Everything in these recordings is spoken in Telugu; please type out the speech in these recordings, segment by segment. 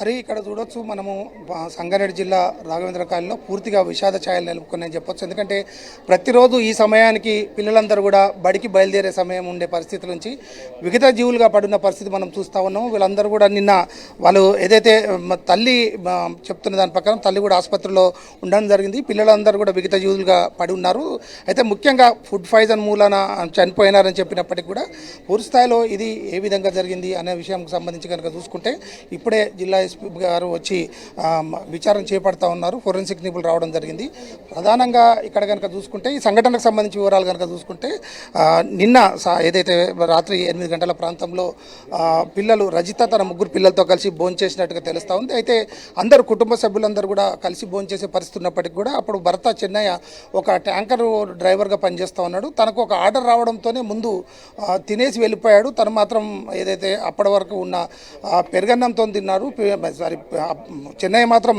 హరి ఇక్కడ చూడొచ్చు మనము సంగారెడ్డి జిల్లా రాఘవేంద్ర కాలనీలో పూర్తిగా విషాద ఛాయలు నెలకొన్నాయని చెప్పొచ్చు. ఎందుకంటే ప్రతిరోజు ఈ సమయానికి పిల్లలందరూ కూడా బడికి బయలుదేరే సమయం ఉండే పరిస్థితి నుంచి విగత జీవులుగా పడున్న పరిస్థితి మనం చూస్తూ ఉన్నాము. వీళ్ళందరూ కూడా నిన్న వాళ్ళు ఏదైతే తల్లి చెప్తున్న దాని ప్రకారం తల్లి కూడా ఆసుపత్రిలో ఉండడం జరిగింది. పిల్లలందరూ కూడా విగత జీవులుగా పడి ఉన్నారు. అయితే ముఖ్యంగా ఫుడ్ పాయిజన్ మూలాన చనిపోయినారని చెప్పినప్పటికీ కూడా పూర్తి స్థాయిలో ఇది ఏ విధంగా జరిగింది అనే విషయానికి సంబంధించి కనుక చూసుకుంటే ఇప్పుడే జిల్లా ఎస్పీ గారు వచ్చి విచారణ చేపడతా ఉన్నారు. ఫోరెన్సిక్ నిపుణులు రావడం జరిగింది. ప్రధానంగా ఇక్కడ కనుక చూసుకుంటే ఈ సంఘటనకు సంబంధించి వివరాలు కనుక చూసుకుంటే నిన్న ఏదైతే రాత్రి 8 గంటల ప్రాంతంలో పిల్లలు రజిత తన ముగ్గురు పిల్లలతో కలిసి భోంచేసినట్టుగా తెలుస్తూ ఉంది. అయితే అందరు కుటుంబ సభ్యులందరూ కూడా కలిసి భోంచేసే పరిస్థితి ఉన్నప్పటికీ కూడా అప్పుడు భర్త చెన్నయ్య ఒక ట్యాంకర్ డ్రైవర్గా పనిచేస్తూ ఉన్నాడు. తనకు ఒక ఆర్డర్ రావడంతోనే ముందు తినేసి వెళ్ళిపోయాడు. తను మాత్రం ఏదైతే అప్పటి వరకు ఉన్న పెరుగన్నంతో తిన్నారు. సారీ, చెన్నై మాత్రం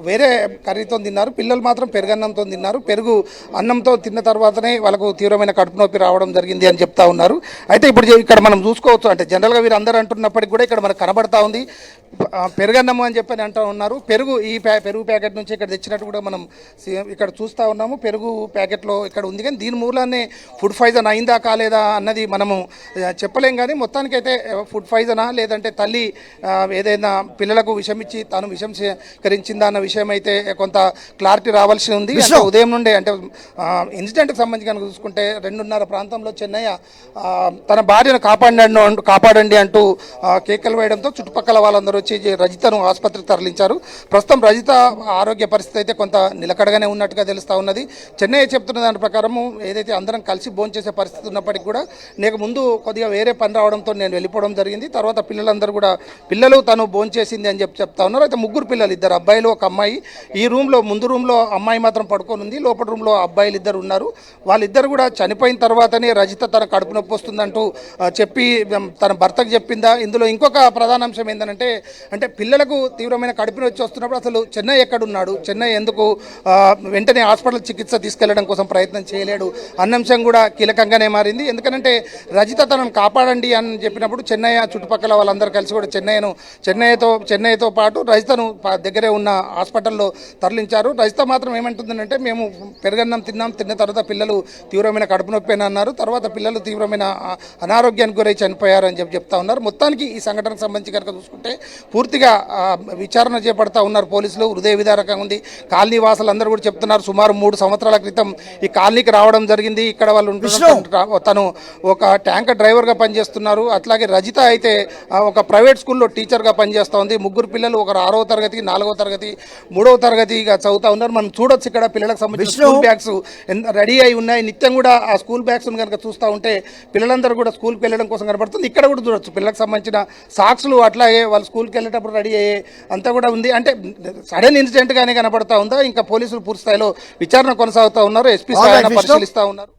వేరే కర్రీతో తిన్నారు. పిల్లలు మాత్రం పెరుగన్నంతో తిన్నారు. పెరుగు అన్నంతో తిన్న తర్వాతనే వాళ్ళకు తీవ్రమైన కడుపు నొప్పి రావడం జరిగింది అని చెప్తా ఉన్నారు. అయితే ఇప్పుడు ఇక్కడ మనం చూసుకోవచ్చు, అంటే జనరల్గా వీరు అందరూ అంటున్నప్పటికీ కూడా ఇక్కడ మనకు కనబడతా ఉంది పెరుగన్నము అని చెప్పని అంటూ ఉన్నారు. పెరుగు పెరుగు ప్యాకెట్ నుంచి ఇక్కడ తెచ్చినట్టు కూడా మనం ఇక్కడ చూస్తూ ఉన్నాము. పెరుగు ప్యాకెట్లో ఇక్కడ ఉంది, కానీ దీని మూలానే ఫుడ్ పాయిజన్ అయిందా కాలేదా అన్నది మనము చెప్పలేం. కానీ మొత్తానికైతే ఫుడ్ పాయిజనా లేదంటే తల్లి ఏదైనా పిల్లలకు విషం ఇచ్చి తాను విషం సేకరించిందా అన్న విషయం అయితే కొంత క్లారిటీ రావాల్సి ఉంది. అంటే ఉదయం నుండే అంటే ఇన్సిడెంట్కి సంబంధించి కనుక చూసుకుంటే 2:30 ప్రాంతంలో చెన్నయ్య తన భార్యను కాపాడండి అంటూ కేకలు వేయడంతో చుట్టుపక్కల వాళ్ళందరూ వచ్చి రజితను ఆసుపత్రికి తరలించారు. ప్రస్తుతం రజిత ఆరోగ్య పరిస్థితి అయితే కొంత నిలకడగానే ఉన్నట్టుగా తెలుస్తూ ఉన్నది. చెన్నయ్య చెప్తున్న దాని ప్రకారం ఏదైతే అందరం కలిసి భోంచేసే పరిస్థితి ఉన్నప్పటికీ కూడా నీకు ముందు కొద్దిగా వేరే పని రావడంతో నేను వెళ్ళిపోవడం జరిగింది. తర్వాత పిల్లలందరూ కూడా పిల్లలు తను భోంచేసింది అని చెప్తా ఉన్నారు. అయితే ముగ్గురు పిల్లలు, 2 అబ్బాయిలు 1 అమ్మాయి. ఈ రూమ్లో ముందు రూమ్లో అమ్మాయి మాత్రం పడుకొని ఉంది. లోపల రూమ్లో అబ్బాయిలు 2 ఉన్నారు. వాళ్ళిద్దరు కూడా చనిపోయిన తర్వాతనే రజిత తన కడుపు నొప్పి వస్తుందంటూ చెప్పి తన భర్తకు చెప్పిందా. ఇందులో ఇంకొక ప్రధాన అంశం ఏంటంటే పిల్లలకు తీవ్రమైన కడుపు నొప్పి వస్తున్నప్పుడు అసలు చెన్నై ఎక్కడున్నాడు, చెన్నై ఎందుకు వెంటనే హాస్పిటల్ చికిత్స తీసుకెళ్లడం కోసం ప్రయత్నం చేయలేడు అన్న అంశం కూడా కీలకంగానే మారింది. ఎందుకంటే రజిత తనను కాపాడండి అని చెప్పినప్పుడు చెన్నై చుట్టుపక్కల వాళ్ళందరూ కలిసి కూడా చెన్నైతో పాటు రజితను దగ్గరే ఉన్న హాస్పిటల్లో తరలించారు. రజిత మాత్రం ఏమంటుందంటే మేము పెరుగన్నం తిన్న తర్వాత పిల్లలు తీవ్రమైన కడుపు నొప్పి అని అన్నారు. తర్వాత పిల్లలు తీవ్రమైన అనారోగ్యానికి గురై చనిపోయారు అని చెప్తా ఉన్నారు. మొత్తానికి ఈ సంఘటనకు సంబంధించి కనుక చూసుకుంటే పూర్తిగా విచారణ చేపడతా ఉన్నారు పోలీసులు. హృదయ విదారకంగా ఉంది. కాలనీ వాసులందరూ కూడా చెప్తున్నారు సుమారు 3 సంవత్సరాల క్రితం ఈ కాలనీకి రావడం జరిగింది. ఇక్కడ వాళ్ళు తను ఒక ట్యాంకర్ డ్రైవర్గా పనిచేస్తున్నారు. అట్లాగే రజిత అయితే ఒక ప్రైవేట్ స్కూల్లో టీచర్గా పనిచేస్తూ ఉంది. ముగ్గురు పిల్లలు, ఒకరు 6వ తరగతి, 4వ తరగతి, 3వ తరగతిగా చదువుతూ ఉన్నారు. మనం చూడొచ్చు ఇక్కడ పిల్లలకు సంబంధించిన స్కూల్ బ్యాగ్స్ రెడీ అయి ఉన్నాయి. నిత్యం కూడా ఆ స్కూల్ బ్యాగ్స్ కనుక చూస్తూ ఉంటే పిల్లలందరూ కూడా స్కూల్కి వెళ్ళడం కోసం కనబడుతుంది. ఇక్కడ కూడా చూడొచ్చు పిల్లలకు సంబంధించిన సాక్స్లు అట్లాగే వాళ్ళు స్కూల్కి వెళ్ళేటప్పుడు రెడీ అయ్యే అంతా కూడా ఉంది. అంటే సడన్ ఇన్సిడెంట్గానే కనబడతా ఉందా, ఇంకా పోలీసులు పూర్తి స్థాయిలో విచారణ కొనసాగుతూ ఉన్నారు. ఎస్పీ స్థాయిలో పరిశీలిస్తూ ఉన్నారు.